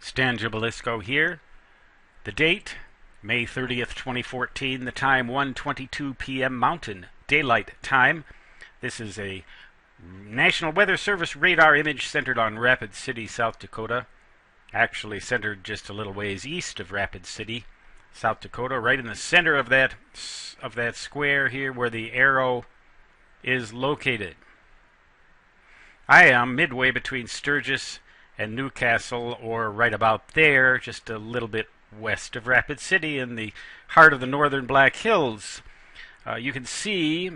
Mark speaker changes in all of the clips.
Speaker 1: Stan Gibilisco here. The date, May 30th, 2014. The time, 1:22 p.m. Mountain Daylight Time. This is a National Weather Service radar image centered on Rapid City, South Dakota. Actually centered just a little ways east of Rapid City, South Dakota, right in the center of that square here where the arrow is located. I am midway between Sturgis and Newcastle, or right about there, just a little bit west of Rapid City in the heart of the northern Black Hills. You can see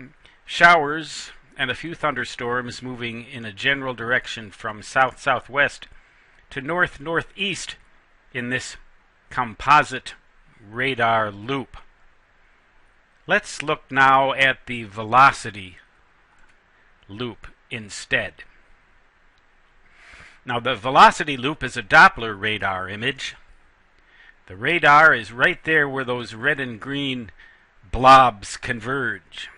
Speaker 1: showers and a few thunderstorms moving in a general direction from south-southwest to north-northeast in this composite radar loop. Let's look now at the velocity loop instead. Now, the velocity loop is a Doppler radar image. The radar is right there where those red and green blobs converge.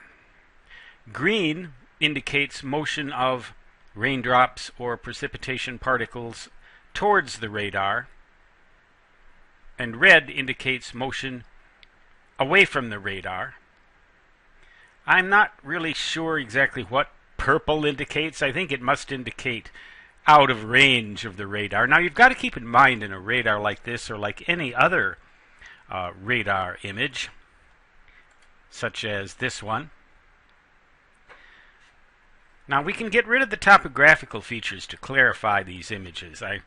Speaker 1: Green indicates motion of raindrops or precipitation particles towards the radar, and red indicates motion away from the radar. I'm not really sure exactly what purple indicates. I think it must indicate out of range of the radar. Now, you've got to keep in mind in a radar like this, or like any other radar image, such as this one. Now, we can get rid of the topographical features to clarify these images. I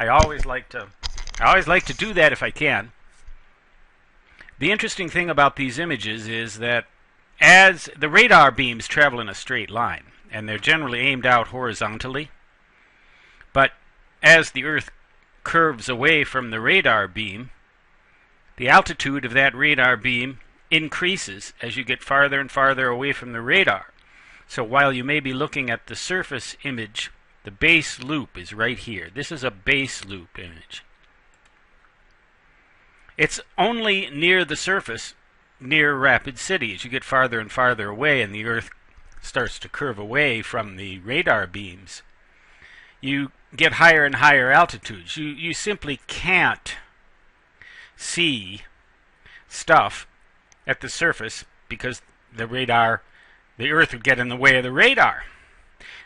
Speaker 1: always like to do that if I can. The interesting thing about these images is that as the radar beams travel in a straight line, and they're generally aimed out horizontally, but as the Earth curves away from the radar beam, the altitude of that radar beam increases as you get farther and farther away from the radar. So while you may be looking at the surface image, the base loop is right here. This is a base loop image. It's only near the surface, near Rapid City. As you get farther and farther away and the Earth starts to curve away from the radar beams, you get higher and higher altitudes. You simply can't see stuff at the surface because the Earth would get in the way of the radar.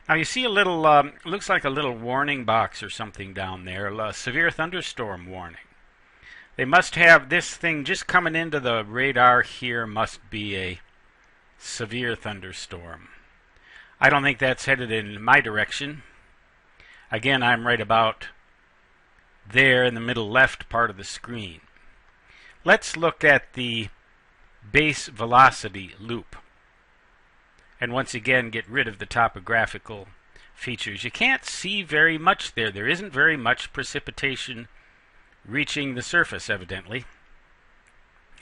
Speaker 1: Now you see a little, looks like a little warning box or something down there, a severe thunderstorm warning. They must have this thing just coming into the radar here must be a severe thunderstorm. I don't think that's headed in my direction. Again, I'm right about there in the middle left part of the screen. Let's look at the base velocity loop. And once again, get rid of the topographical features. You can't see very much there. There isn't very much precipitation reaching the surface, evidently.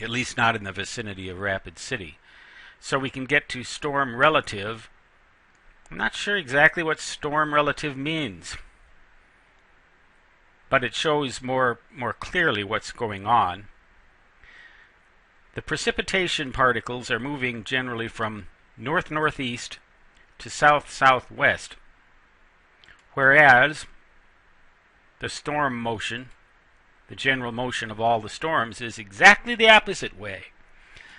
Speaker 1: At least not in the vicinity of Rapid City. So we can get to storm relative. I'm not sure exactly what storm relative means, but it shows more clearly what's going on. The precipitation particles are moving generally from north-northeast to south-southwest, whereas the storm motion, the general motion of all the storms, is exactly the opposite way.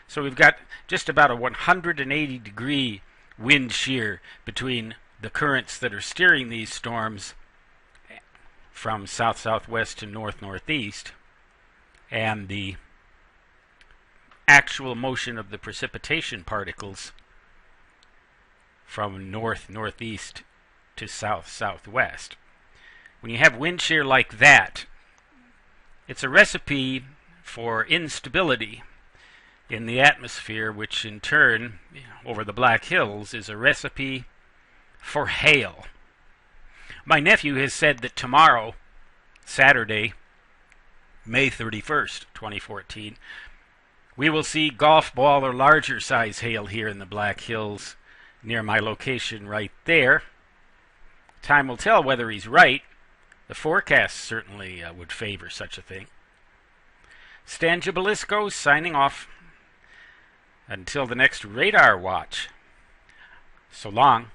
Speaker 1: So we've got just about a 180-degree wind shear between the currents that are steering these storms from south-southwest to north-northeast and the actual motion of the precipitation particles from north-northeast to south-southwest. When you have wind shear like that, it's a recipe for instability in the atmosphere, which in turn, over the Black Hills, is a recipe for hail. My nephew has said that tomorrow, Saturday, May 31st, 2014, we will see golf ball or larger size hail here in the Black Hills near my location right there. Time will tell whether he's right. The forecast certainly would favor such a thing. Stan Gibilisco signing off. Until the next radar watch. So long.